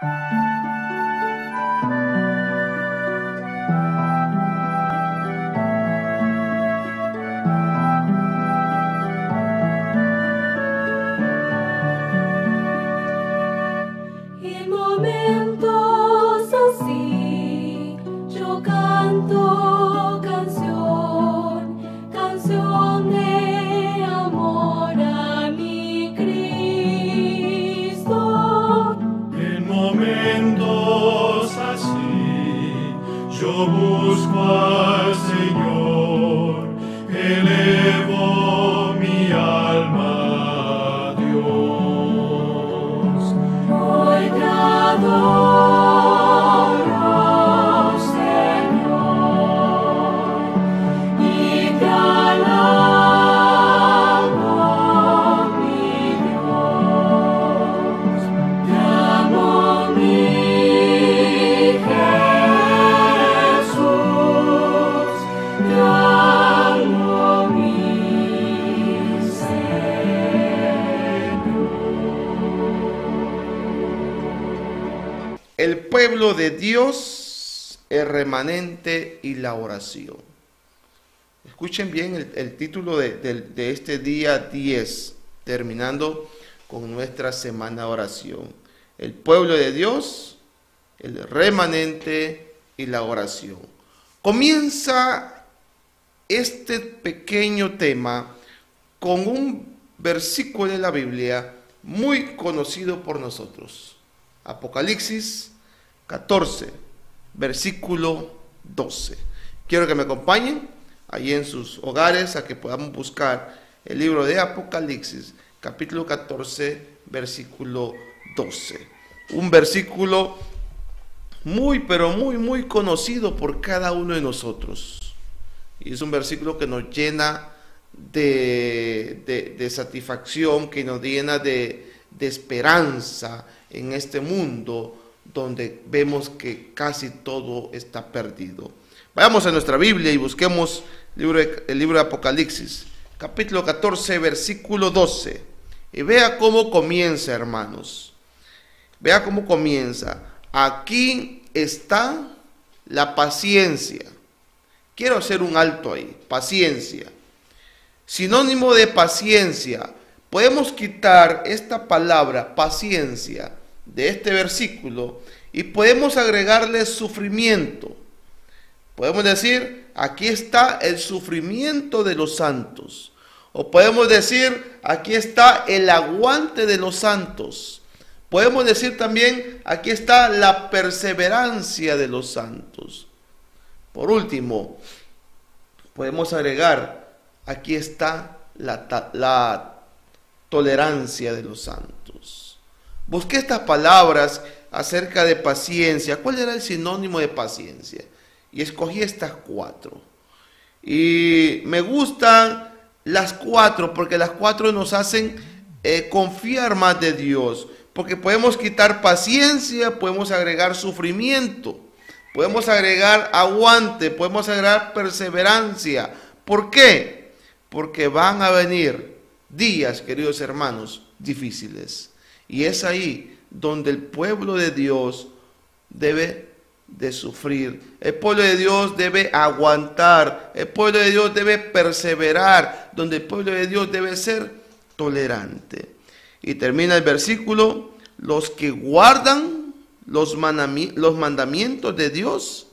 En momentos así yo canto canción de amor a mi Cristo. En momentos así yo busco al Señor, elevo mi alma a Dios. Hoy te adoro, Señor, y te alabo, mi Dios. Te amo, mi Jesús, te amo, mi El pueblo de Dios, el remanente y la oración. Escuchen bien el título de este día 10, terminando con nuestra semana de oración. El pueblo de Dios, el remanente y la oración. Comienza este pequeño tema con un versículo de la Biblia muy conocido por nosotros. Apocalipsis 14, versículo 12. Quiero que me acompañen ahí en sus hogares a que podamos buscar el libro de Apocalipsis, capítulo 14, versículo 12. Un versículo muy, pero muy conocido por cada uno de nosotros. Y es un versículo que nos llena de satisfacción, que nos llena de esperanza en este mundo donde vemos que casi todo está perdido. Vayamos a nuestra Biblia y busquemos el libro de Apocalipsis, capítulo 14, versículo 12. Y vea cómo comienza, hermanos. Vea cómo comienza. Aquí está la paciencia. Quiero hacer un alto ahí. Paciencia. Sinónimo de paciencia. Podemos quitar esta palabra paciencia de este versículo y podemos agregarle sufrimiento. Podemos decir, aquí está el sufrimiento de los santos. O podemos decir, aquí está el aguante de los santos. Podemos decir también, aquí está la perseverancia de los santos. Por último, podemos agregar, aquí está la tolerancia de los santos. Busqué estas palabras acerca de paciencia. ¿Cuál era el sinónimo de paciencia? Y escogí estas 4. Y me gustan las 4 porque las 4 nos hacen confiar más de Dios. Porque podemos quitar paciencia, podemos agregar sufrimiento, podemos agregar aguante, podemos agregar perseverancia. ¿Por qué? Porque van a venir días, queridos hermanos, difíciles. Y es ahí donde el pueblo de Dios debe de sufrir. El pueblo de Dios debe aguantar. El pueblo de Dios debe perseverar. Donde el pueblo de Dios debe ser tolerante. Y termina el versículo: los que guardan los mandamientos de Dios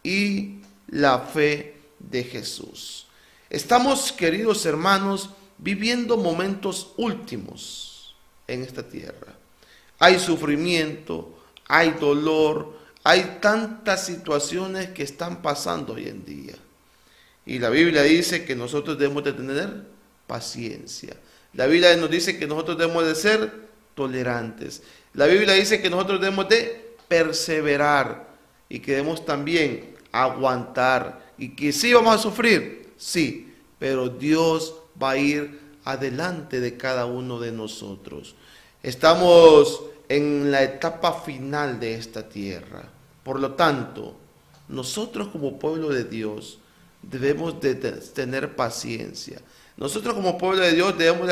y la fe de Jesús. Estamos, queridos hermanos, viviendo momentos últimos en esta tierra. Hay sufrimiento, hay dolor, hay tantas situaciones que están pasando hoy en día. Y la Biblia dice que nosotros debemos de tener paciencia. La Biblia nos dice que nosotros debemos de ser tolerantes. La Biblia dice que nosotros debemos de perseverar y que debemos también aguantar. Y que sí vamos a sufrir, sí, pero Dios va a ir adelante de cada uno de nosotros. Estamos en la etapa final de esta tierra. Por lo tanto, nosotros como pueblo de Dios debemos de tener paciencia. Nosotros como pueblo de Dios debemos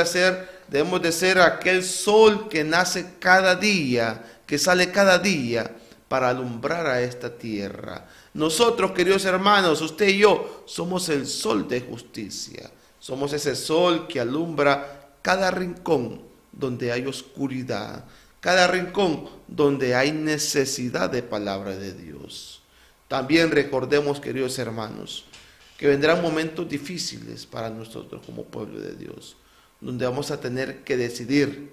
de ser aquel sol que nace cada día, que sale cada día para alumbrar a esta tierra. Nosotros, queridos hermanos, usted y yo, somos el sol de justicia. Somos ese sol que alumbra cada rincón donde hay oscuridad, cada rincón donde hay necesidad de palabra de Dios. También recordemos, queridos hermanos, que vendrán momentos difíciles para nosotros como pueblo de Dios, donde vamos a tener que decidir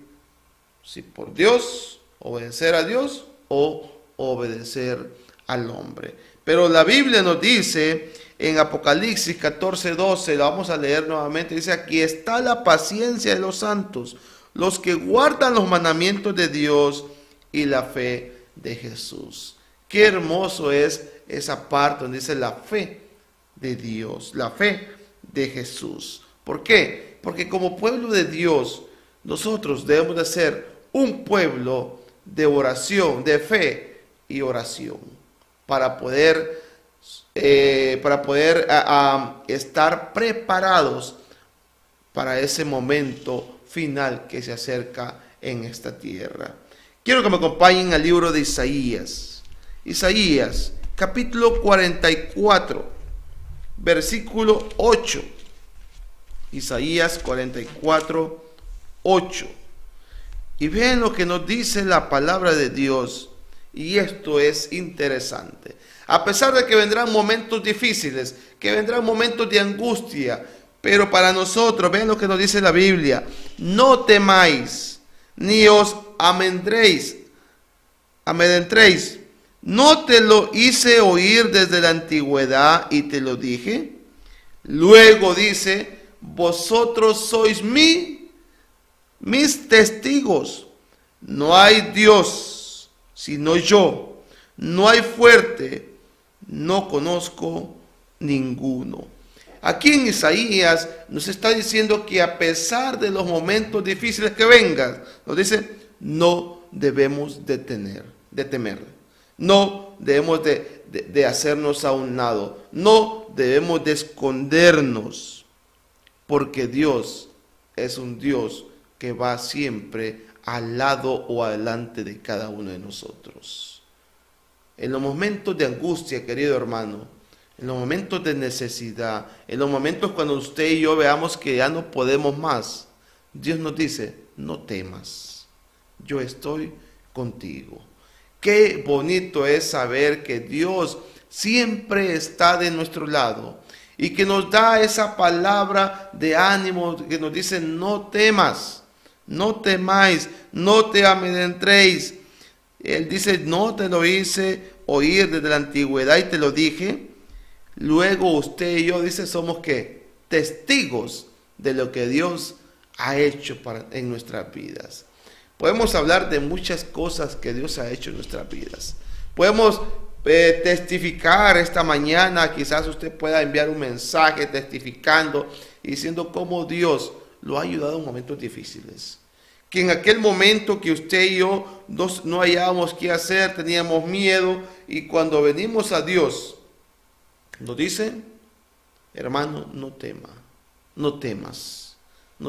si por Dios, obedecer a Dios o obedecer al hombre. Pero la Biblia nos dice en Apocalipsis 14:12, la vamos a leer nuevamente, dice: aquí está la paciencia de los santos, los que guardan los mandamientos de Dios y la fe de Jesús. Qué hermoso es esa parte donde dice la fe de Dios, la fe de Jesús. ¿Por qué? Porque como pueblo de Dios, nosotros debemos de ser un pueblo de oración, de fe y oración, para poder estar preparados para ese momento final que se acerca en esta tierra. Quiero que me acompañen al libro de Isaías. Isaías, capítulo 44, versículo 8. Isaías 44, 8. Y vean lo que nos dice la palabra de Dios. Y esto es interesante. A pesar de que vendrán momentos difíciles, que vendrán momentos de angustia, pero para nosotros, vean lo que nos dice la Biblia: no temáis, ni os amedrentéis. ¿No te lo hice oír desde la antigüedad y te lo dije? Luego dice: vosotros sois mis testigos. No hay Dios sino yo. No hay fuerte, no conozco ninguno. Aquí en Isaías nos está diciendo que a pesar de los momentos difíciles que vengan, nos dice: no debemos de temer. No debemos de hacernos a un lado. No debemos de escondernos. Porque Dios es un Dios que va siempre al lado o adelante de cada uno de nosotros. En los momentos de angustia, querido hermano, en los momentos de necesidad, en los momentos cuando usted y yo veamos que ya no podemos más, Dios nos dice: no temas, yo estoy contigo. Qué bonito es saber que Dios siempre está de nuestro lado y que nos da esa palabra de ánimo que nos dice: no temas, no temáis, no te amedrentéis. Él dice: no te lo hice oír desde la antigüedad y te lo dije. Luego usted y yo, dice, somos ¿qué? Testigos de lo que Dios ha hecho en nuestras vidas. Podemos hablar de muchas cosas que Dios ha hecho en nuestras vidas. Podemos testificar esta mañana. Quizás usted pueda enviar un mensaje testificando y diciendo cómo Dios lo ha ayudado en momentos difíciles. Que en aquel momento que usted y yo no hallábamos qué hacer, teníamos miedo, y cuando venimos a Dios, nos dice: hermano, no temas, no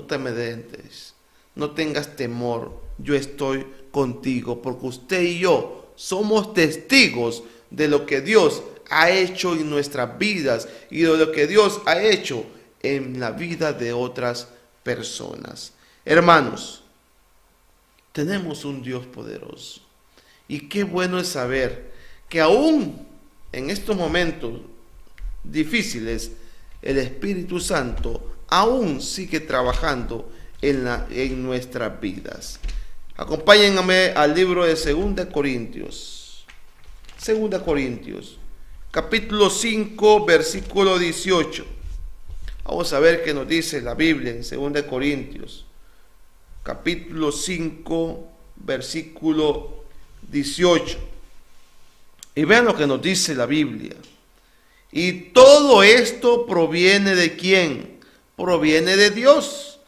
te amedrentes, no tengas temor, yo estoy contigo, porque usted y yo somos testigos de lo que Dios ha hecho en nuestras vidas y de lo que Dios ha hecho en la vida de otras personas. Hermanos, tenemos un Dios poderoso, y qué bueno es saber que aún en estos momentos difíciles, el Espíritu Santo aún sigue trabajando en nuestras vidas. Acompáñenme al libro de 2 Corintios. 2 Corintios, capítulo 5, versículo 18. Vamos a ver qué nos dice la Biblia en 2 Corintios, capítulo 5, versículo 18. Y vean lo que nos dice la Biblia. Y todo esto proviene ¿de quién? Proviene de Dios,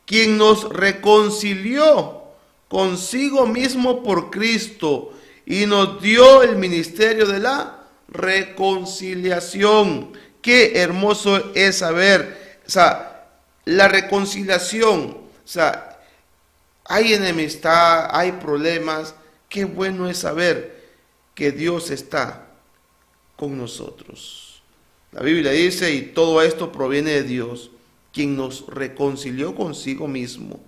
quien nos reconcilió consigo mismo por Cristo y nos dio el ministerio de la reconciliación. Qué hermoso es saber, la reconciliación. Hay enemistad, hay problemas, Qué bueno es saber que Dios está con nosotros. La Biblia dice, y todo esto proviene de Dios, quien nos reconcilió consigo mismo.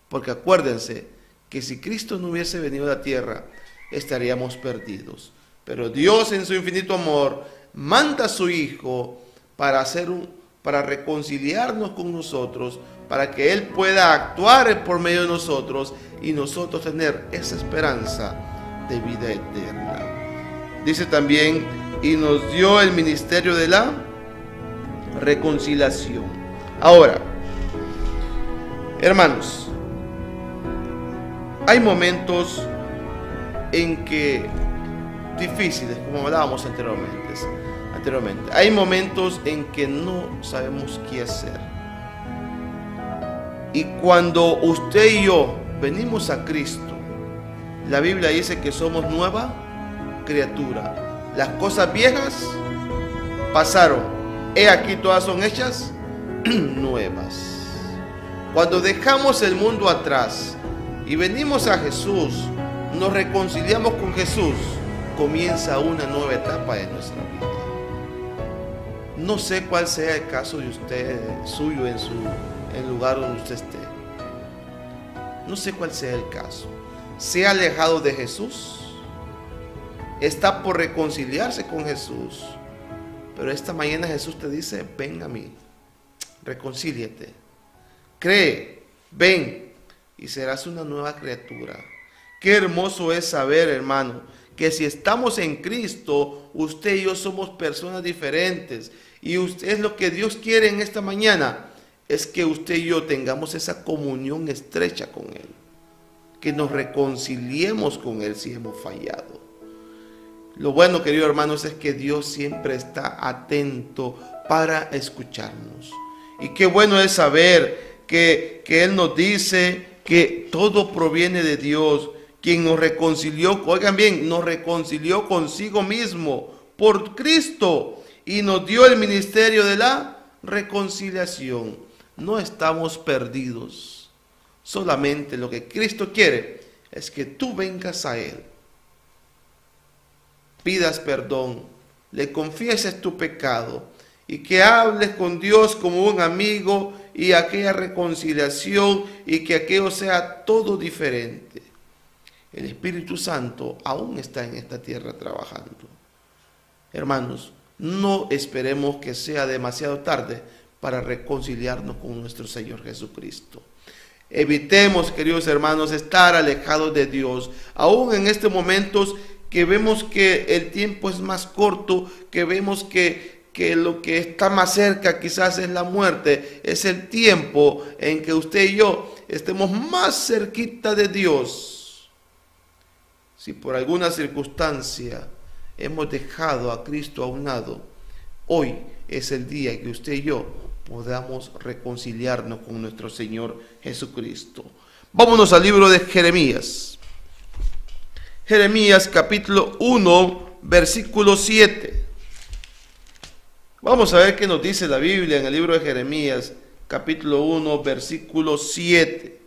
Porque acuérdense que si Cristo no hubiese venido a la tierra, estaríamos perdidos. Pero Dios en su infinito amor manda a su Hijo para reconciliarnos con nosotros, para que Él pueda actuar por medio de nosotros y nosotros tener esa esperanza de vida eterna. Dice también, y nos dio el ministerio de la reconciliación. Ahora, hermanos, hay momentos en que difíciles, como hablábamos anteriormente. Hay momentos en que no sabemos qué hacer. Y cuando usted y yo venimos a Cristo, la Biblia dice que somos nueva criatura. Las cosas viejas pasaron, he aquí todas son hechas nuevas. Cuando dejamos el mundo atrás y venimos a Jesús, nos reconciliamos con Jesús, comienza una nueva etapa de nuestra vida. No sé cuál sea el caso de usted, suyo, en el lugar donde usted esté. No sé cuál sea el caso. ¿Se ha alejado de Jesús? ¿Está por reconciliarse con Jesús? Pero esta mañana Jesús te dice, ven a mí, reconcíliate, cree, ven y serás una nueva criatura. Qué hermoso es saber, hermano, que si estamos en Cristo, usted y yo somos personas diferentes. Y usted, es lo que Dios quiere en esta mañana, es que usted y yo tengamos esa comunión estrecha con Él, que nos reconciliemos con Él si hemos fallado. Lo bueno, queridos hermanos, es que Dios siempre está atento para escucharnos. Y qué bueno es saber que Él nos dice que todo proviene de Dios, quien nos reconcilió, oigan bien, nos reconcilió consigo mismo por Cristo y nos dio el ministerio de la reconciliación. No estamos perdidos. Solamente lo que Cristo quiere es que tú vengas a Él, pidas perdón, le confieses tu pecado y que hables con Dios como un amigo y aquella reconciliación y que aquello sea todo diferente. El Espíritu Santo aún está en esta tierra trabajando. Hermanos, no esperemos que sea demasiado tarde para reconciliarnos con nuestro Señor Jesucristo. Evitemos, queridos hermanos, estar alejados de Dios. Aún en estos momentos que vemos que el tiempo es más corto, que vemos que lo que está más cerca quizás es la muerte, es el tiempo en que usted y yo estemos más cerquita de Dios. Si por alguna circunstancia hemos dejado a Cristo a un lado, hoy es el día que usted y yo podamos reconciliarnos con nuestro Señor Jesucristo. Vámonos al libro de Jeremías. Jeremías capítulo 1, versículo 7. Vamos a ver qué nos dice la Biblia en el libro de Jeremías capítulo 1, versículo 7.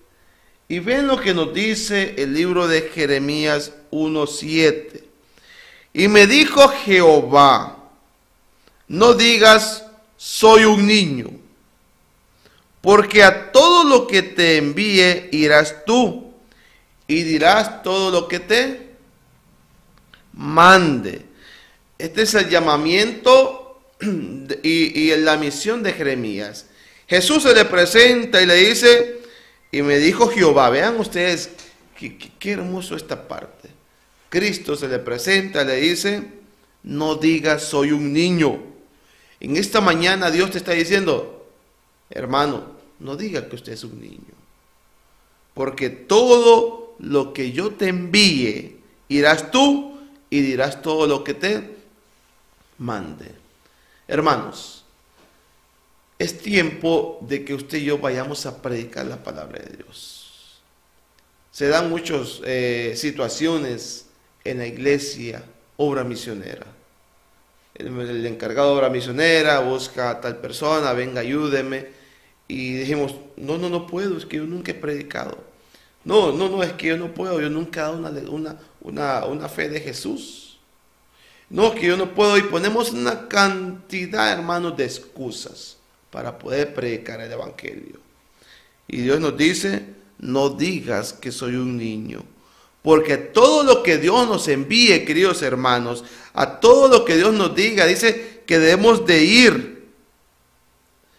Y ven lo que nos dice el libro de Jeremías 1:7. Y me dijo Jehová, no digas, soy un niño, porque a todo lo que te envíe irás tú, y dirás todo lo que te mande. Este es el llamamiento y la misión de Jeremías. Jesús se le presenta y le dice, y me dijo Jehová. Vean ustedes qué hermoso esta parte. Cristo se le presenta, le dice, no digas soy un niño. En esta mañana Dios te está diciendo, hermano, no diga que usted es un niño, porque todo lo que yo te envíe, irás tú y dirás todo lo que te mande. Hermanos, es tiempo de que usted y yo vayamos a predicar la palabra de Dios. Se dan muchas situaciones en la iglesia, obra misionera. El encargado de obra misionera busca a tal persona, venga, ayúdeme. Y dijimos, no puedo, es que yo nunca he predicado. No, es que yo no puedo, yo nunca he dado una fe de Jesús. No, que yo no puedo, y ponemos una cantidad, hermanos, de excusas para poder predicar el Evangelio. Y Dios nos dice, no digas que soy un niño, porque todo lo que Dios nos envíe, queridos hermanos, a todo lo que Dios nos diga, dice que debemos de ir.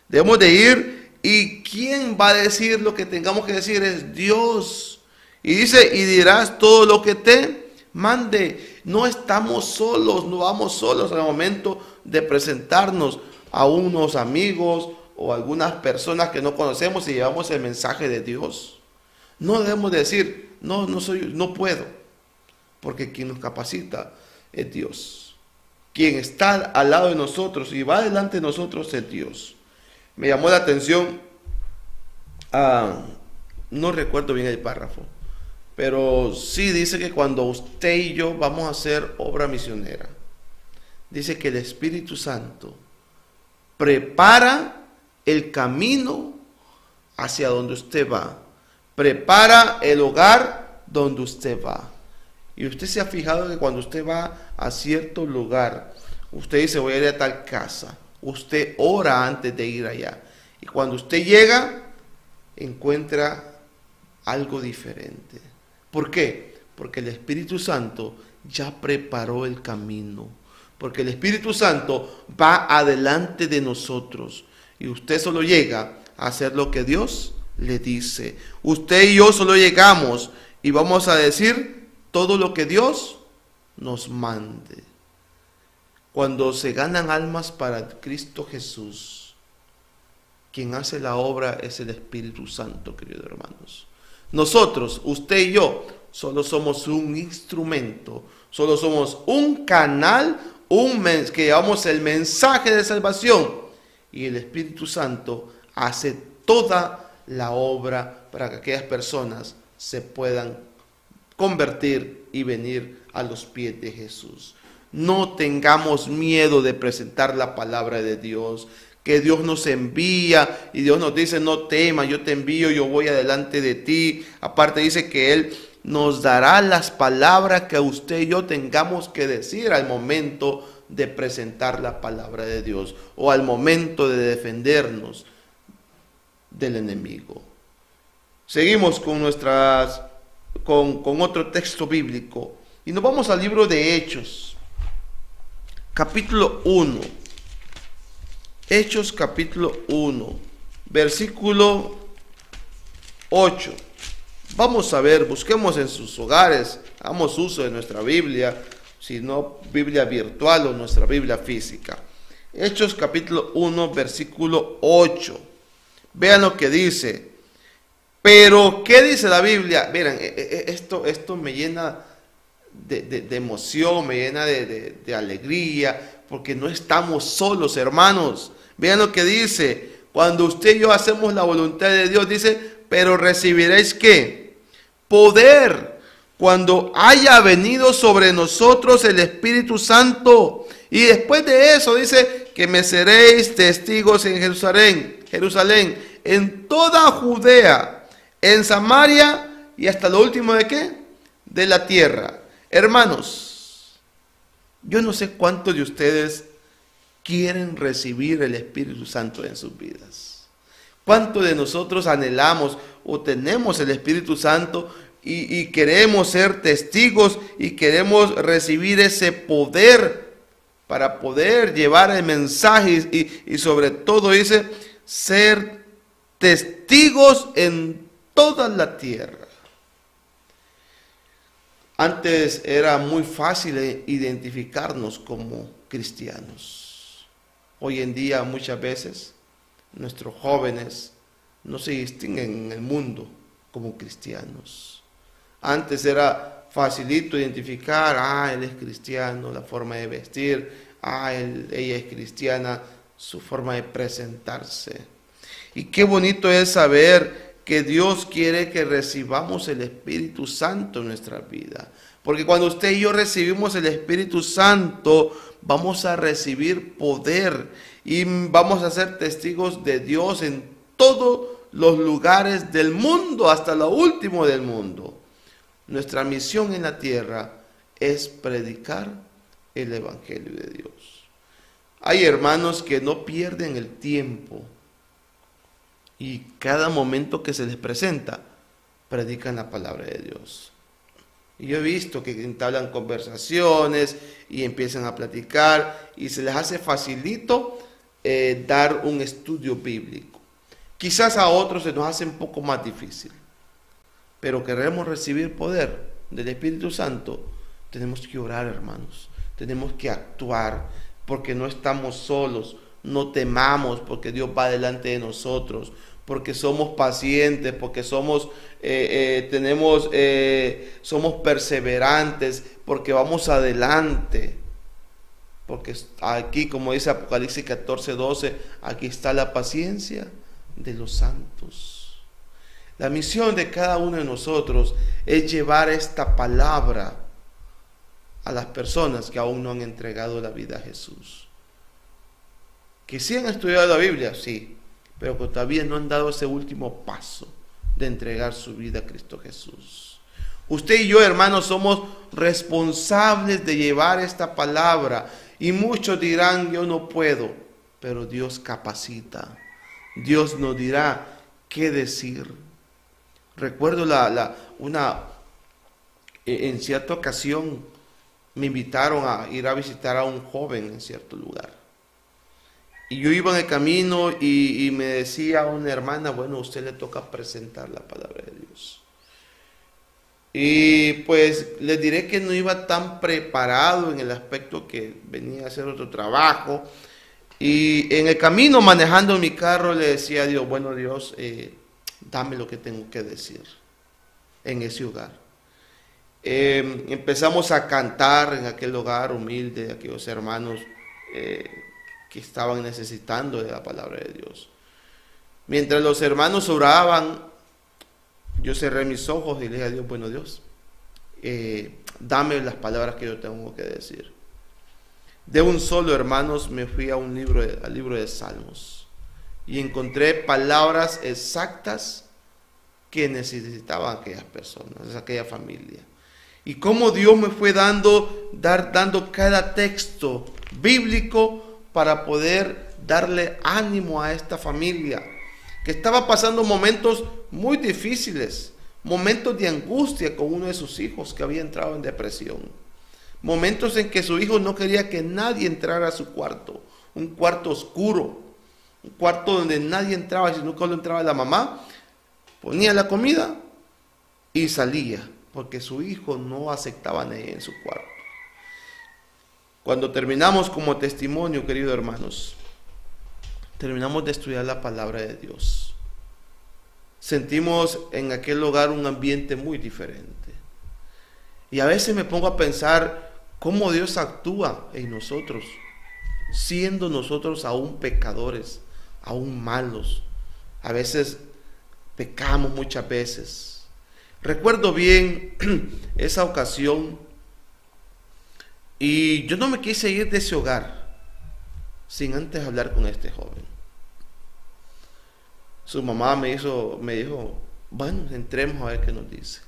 Debemos de ir. ¿Y quién va a decir lo que tengamos que decir? Es Dios. Y dice, y dirás todo lo que te mande. No estamos solos, no vamos solos al momento de presentarnos a unos amigos o algunas personas que no conocemos y llevamos el mensaje de Dios. No debemos decir, no puedo, porque quien nos capacita es Dios. Quien está al lado de nosotros y va delante de nosotros es Dios. Me llamó la atención, no recuerdo bien el párrafo, pero sí dice que cuando usted y yo vamos a hacer obra misionera, dice que el Espíritu Santo prepara el camino hacia donde usted va, prepara el hogar donde usted va. Y usted se ha fijado que cuando usted va a cierto lugar, usted dice, voy a ir a tal casa. Usted ora antes de ir allá. Y cuando usted llega, encuentra algo diferente. ¿Por qué? Porque el Espíritu Santo ya preparó el camino. Porque el Espíritu Santo va adelante de nosotros. Y usted solo llega a hacer lo que Dios le dice. Usted y yo solo llegamos y vamos a decir todo lo que Dios nos mande. Cuando se ganan almas para Cristo Jesús, quien hace la obra es el Espíritu Santo, queridos hermanos. Nosotros, usted y yo, solo somos un instrumento, solo somos un canal, que llevamos el mensaje de salvación. Y el Espíritu Santo hace toda la obra para que aquellas personas se puedan convertir y venir a los pies de Jesús. No tengamos miedo de presentar la palabra de Dios, que Dios nos envía y Dios nos dice, no temas, yo te envío, yo voy adelante de ti. Aparte dice que Él nos dará las palabras que usted y yo tengamos que decir al momento de presentar la palabra de Dios o al momento de defendernos del enemigo. Seguimos con otro texto bíblico y nos vamos al libro de Hechos, capítulo 1. Hechos capítulo 1, versículo 8. Vamos a ver, busquemos en sus hogares, hagamos uso de nuestra Biblia, si no Biblia virtual o nuestra Biblia física. Hechos capítulo 1, versículo 8. Vean lo que dice. Pero, ¿qué dice la Biblia? Miren, esto me llena de emoción, me llena de alegría, porque no estamos solos, hermanos. Vean lo que dice. Cuando usted y yo hacemos la voluntad de Dios, dice, pero recibiréis ¿qué? Poder cuando haya venido sobre nosotros el Espíritu Santo. Y después de eso dice que me seréis testigos en Jerusalén, en toda Judea, en Samaria y hasta lo último de ¿qué? De la tierra. Hermanos, yo no sé cuántos de ustedes quieren recibir el Espíritu Santo en sus vidas. ¿Cuántos de nosotros anhelamos o tenemos el Espíritu Santo y queremos ser testigos y queremos recibir ese poder para poder llevar el mensaje y sobre todo dice ser testigos en toda la tierra? Antes era muy fácil identificarnos como cristianos. Hoy en día muchas veces nuestros jóvenes no se distinguen en el mundo como cristianos. Antes era facilito identificar, él es cristiano, la forma de vestir, ella es cristiana, su forma de presentarse. Y qué bonito es saber que Dios quiere que recibamos el Espíritu Santo en nuestra vida. Porque cuando usted y yo recibimos el Espíritu Santo, vamos a recibir poder y vamos a ser testigos de Dios en todo los lugares del mundo, hasta lo último del mundo. Nuestra misión en la tierra es predicar el Evangelio de Dios. Hay hermanos que no pierden el tiempo y cada momento que se les presenta, predican la palabra de Dios. Y yo he visto que entablan conversaciones y empiezan a platicar y se les hace facilito dar un estudio bíblico. Quizás a otros se nos hace un poco más difícil, pero queremos recibir poder del Espíritu Santo. Tenemos que orar, hermanos. Tenemos que actuar porque no estamos solos. No temamos porque Dios va delante de nosotros, porque somos pacientes, porque somos perseverantes, porque vamos adelante. Porque aquí, como dice Apocalipsis 14:12, aquí está la paciencia de los santos. La misión de cada uno de nosotros es llevar esta palabra a las personas que aún no han entregado la vida a Jesús. Que sí han estudiado la Biblia, sí, pero que todavía no han dado ese último paso de entregar su vida a Cristo Jesús. Usted y yo, hermanos, somos responsables de llevar esta palabra. Y muchos dirán, yo no puedo, pero Dios capacita. Dios nos dirá qué decir. Recuerdo en cierta ocasión me invitaron a ir a visitar a un joven en cierto lugar. Y yo iba en el camino y me decía una hermana, bueno, a usted le toca presentar la palabra de Dios. Y pues les diré que no iba tan preparado en el aspecto que venía a hacer otro trabajo. Y en el camino manejando mi carro le decía a Dios, bueno Dios, dame lo que tengo que decir en ese hogar. Empezamos a cantar en aquel hogar humilde, aquellos hermanos que estaban necesitando de la palabra de Dios. Mientras los hermanos oraban, yo cerré mis ojos y le dije a Dios, bueno Dios, dame las palabras que yo tengo que decir. De un solo, hermanos, me fui al libro de Salmos y encontré palabras exactas que necesitaban aquellas personas, aquella familia. Y cómo Dios me fue dando cada texto bíblico para poder darle ánimo a esta familia que estaba pasando momentos muy difíciles, momentos de angustia con uno de sus hijos que había entrado en depresión, momentos en que su hijo no quería que nadie entrara a su cuarto, un cuarto oscuro, un cuarto donde nadie entraba, sino que solo entraba la mamá, ponía la comida y salía, porque su hijo no aceptaba a nadie en su cuarto. Cuando terminamos como testimonio, queridos hermanos, terminamos de estudiar la palabra de Dios. Sentimos en aquel lugar un ambiente muy diferente. Y a veces me pongo a pensar cómo Dios actúa en nosotros, siendo nosotros aún pecadores, aún malos. A veces pecamos muchas veces. Recuerdo bien esa ocasión y yo no me quise ir de ese hogar sin antes hablar con este joven. Su mamá me dijo, bueno, entremos a ver qué nos dice.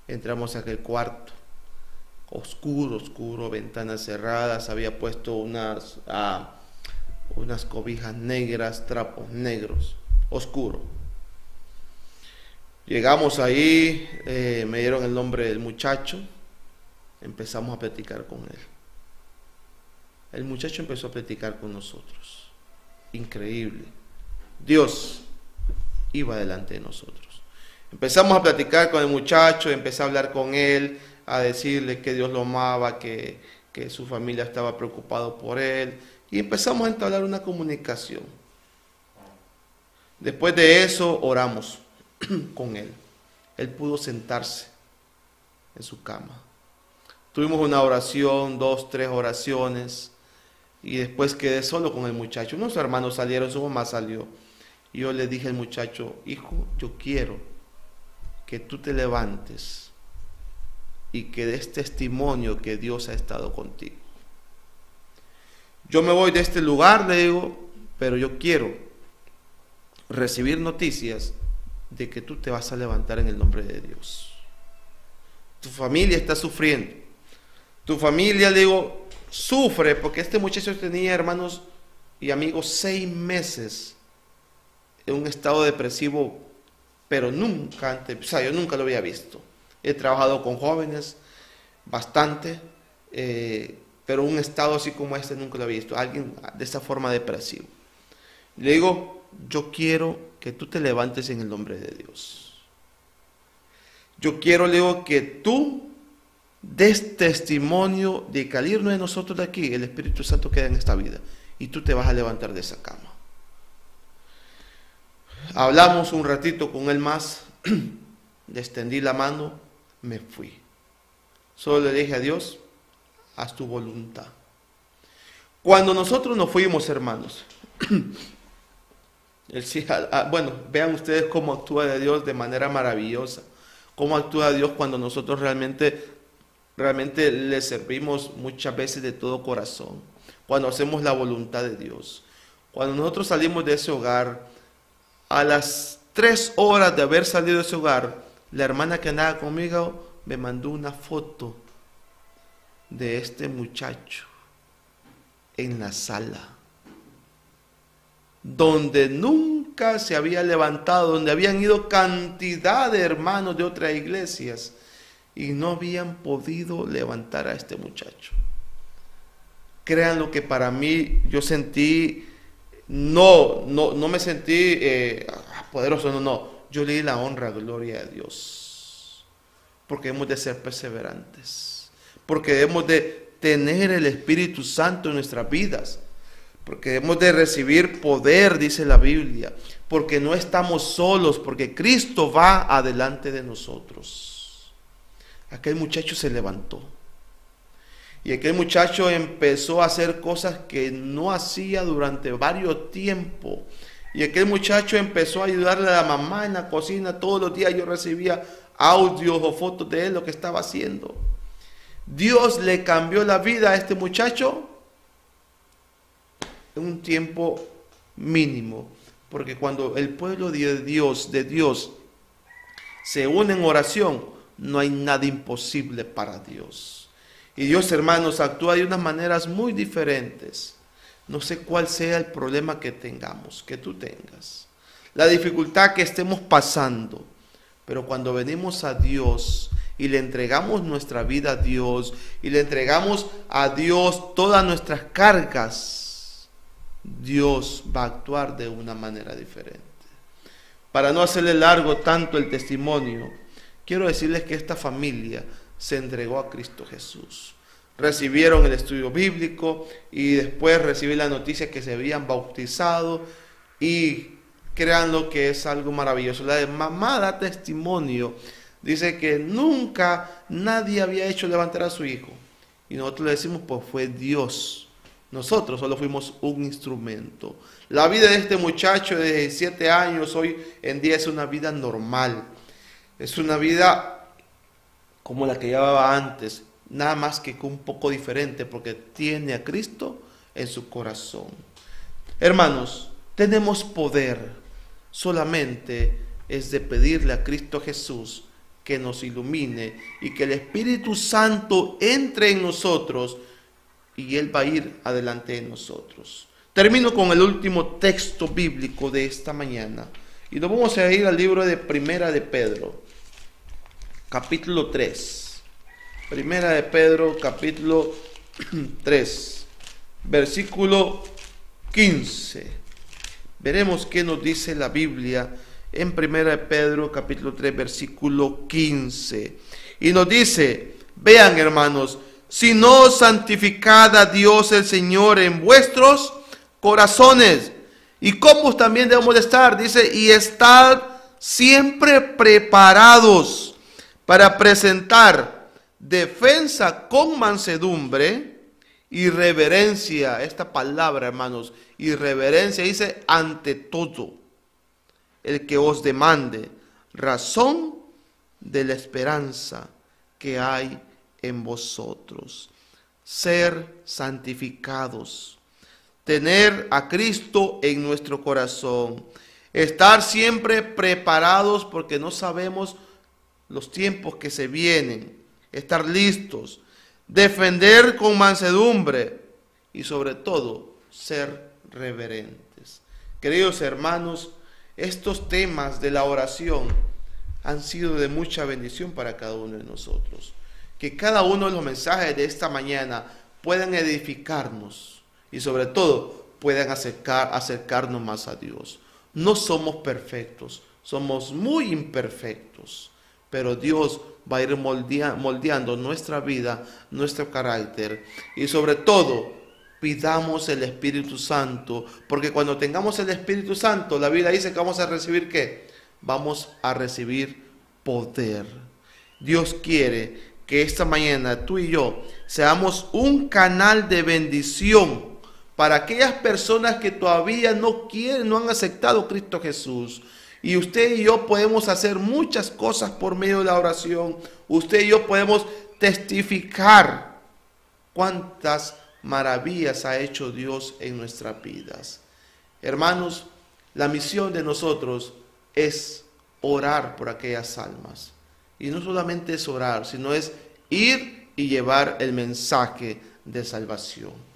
Entramos a aquel cuarto, oscuro, ventanas cerradas, había puesto unas cobijas negras, trapos negros, oscuro. Llegamos ahí, me dieron el nombre del muchacho, empezamos a platicar con él. El muchacho empezó a platicar con nosotros. Increíble. Dios iba delante de nosotros. Empezamos a platicar con el muchacho, empecé a hablar con él, a decirle que Dios lo amaba, que su familia estaba preocupada por él. Y empezamos a entablar una comunicación. Después de eso oramos con él. Él pudo sentarse en su cama. Tuvimos una oración, 2, 3 oraciones. Y después quedé solo con el muchacho. Unos hermanos salieron, su mamá salió. Y yo le dije al muchacho, hijo, yo quiero que tú te levantes y que des testimonio que Dios ha estado contigo. Yo me voy de este lugar, le digo, pero yo quiero recibir noticias de que tú te vas a levantar en el nombre de Dios. Tu familia está sufriendo. Tu familia, le digo, sufre porque este muchacho tenía, hermanos y amigos, 6 meses en un estado depresivo, pero nunca antes, o sea, yo nunca lo había visto. He trabajado con jóvenes bastante, pero un estado así como este nunca lo había visto. Alguien de esta forma depresivo. Le digo, yo quiero que tú te levantes en el nombre de Dios. Yo quiero, le digo, que tú des testimonio de que al irnos de nosotros de aquí, el Espíritu Santo queda en esta vida y tú te vas a levantar de esa cama. Hablamos un ratito con él más, le extendí la mano, me fui. Solo le dije a Dios, haz tu voluntad. Cuando nosotros nos fuimos, hermanos, bueno, vean ustedes cómo actúa Dios de manera maravillosa, cómo actúa Dios cuando nosotros realmente le servimos muchas veces de todo corazón, cuando hacemos la voluntad de Dios. Cuando nosotros salimos de ese hogar, a las 3 horas de haber salido de ese hogar, la hermana que andaba conmigo me mandó una foto de este muchacho en la sala, donde nunca se había levantado, donde habían ido cantidad de hermanos de otras iglesias y no habían podido levantar a este muchacho. Créanlo que para mí, yo sentí, no me sentí poderoso, no, yo le di la honra, gloria a Dios, porque hemos de ser perseverantes, porque debemos de tener el Espíritu Santo en nuestras vidas, porque debemos de recibir poder, dice la Biblia, porque no estamos solos, porque Cristo va adelante de nosotros. Aquel muchacho se levantó. Y aquel muchacho empezó a hacer cosas que no hacía durante varios tiempos. Y aquel muchacho empezó a ayudarle a la mamá en la cocina. Todos los días yo recibía audios o fotos de él, lo que estaba haciendo. Dios le cambió la vida a este muchacho en un tiempo mínimo. Porque cuando el pueblo de Dios se une en oración, no hay nada imposible para Dios. Y Dios, hermanos, actúa de unas maneras muy diferentes. No sé cuál sea el problema que tengamos, que tú tengas, la dificultad que estemos pasando. Pero cuando venimos a Dios y le entregamos nuestra vida a Dios y le entregamos a Dios todas nuestras cargas, Dios va a actuar de una manera diferente. Para no hacerle largo tanto el testimonio, quiero decirles que esta familia se entregó a Cristo Jesús. Recibieron el estudio bíblico y después recibí la noticia que se habían bautizado, y créanlo que es algo maravilloso. La mamá da testimonio, dice que nunca nadie había hecho levantar a su hijo, y nosotros le decimos, pues fue Dios. Nosotros solo fuimos un instrumento. La vida de este muchacho de 17 años hoy en día es una vida normal. Es una vida como la que llevaba antes, nada más que un poco diferente, porque tiene a Cristo en su corazón. Hermanos, tenemos poder, solamente es de pedirle a Cristo Jesús que nos ilumine y que el Espíritu Santo entre en nosotros y Él va a ir adelante de nosotros. Termino con el último texto bíblico de esta mañana y nos vamos a ir al libro de Primera de Pedro, capítulo 3. Primera de Pedro, capítulo 3, versículo 15. Veremos qué nos dice la Biblia en Primera de Pedro, capítulo 3, versículo 15. Y nos dice, vean hermanos, sino santificad a Dios el Señor en vuestros corazones. Y cómo también debemos de estar, dice, y estad siempre preparados para presentar defensa con mansedumbre y reverencia. Esta palabra, hermanos, y reverencia, dice, ante todo el que os demande razón de la esperanza que hay en vosotros. Ser santificados, tener a Cristo en nuestro corazón. Estar siempre preparados porque no sabemos los tiempos que se vienen. Estar listos. Defender con mansedumbre. Y sobre todo, ser reverentes. Queridos hermanos, estos temas de la oración han sido de mucha bendición para cada uno de nosotros. Que cada uno de los mensajes de esta mañana puedan edificarnos y sobre todo puedan acercarnos más a Dios. No somos perfectos, somos muy imperfectos, pero Dios va a ir moldeando nuestra vida, nuestro carácter y sobre todo pidamos el Espíritu Santo, porque cuando tengamos el Espíritu Santo, la Biblia dice que vamos a recibir ¿qué? Vamos a recibir poder. Dios quiere que esta mañana tú y yo seamos un canal de bendición para aquellas personas que todavía no quieren, no han aceptado a Cristo Jesús. Y usted y yo podemos hacer muchas cosas por medio de la oración. Usted y yo podemos testificar cuántas maravillas ha hecho Dios en nuestras vidas. Hermanos, la misión de nosotros es orar por aquellas almas. Y no solamente es orar, sino es ir y llevar el mensaje de salvación.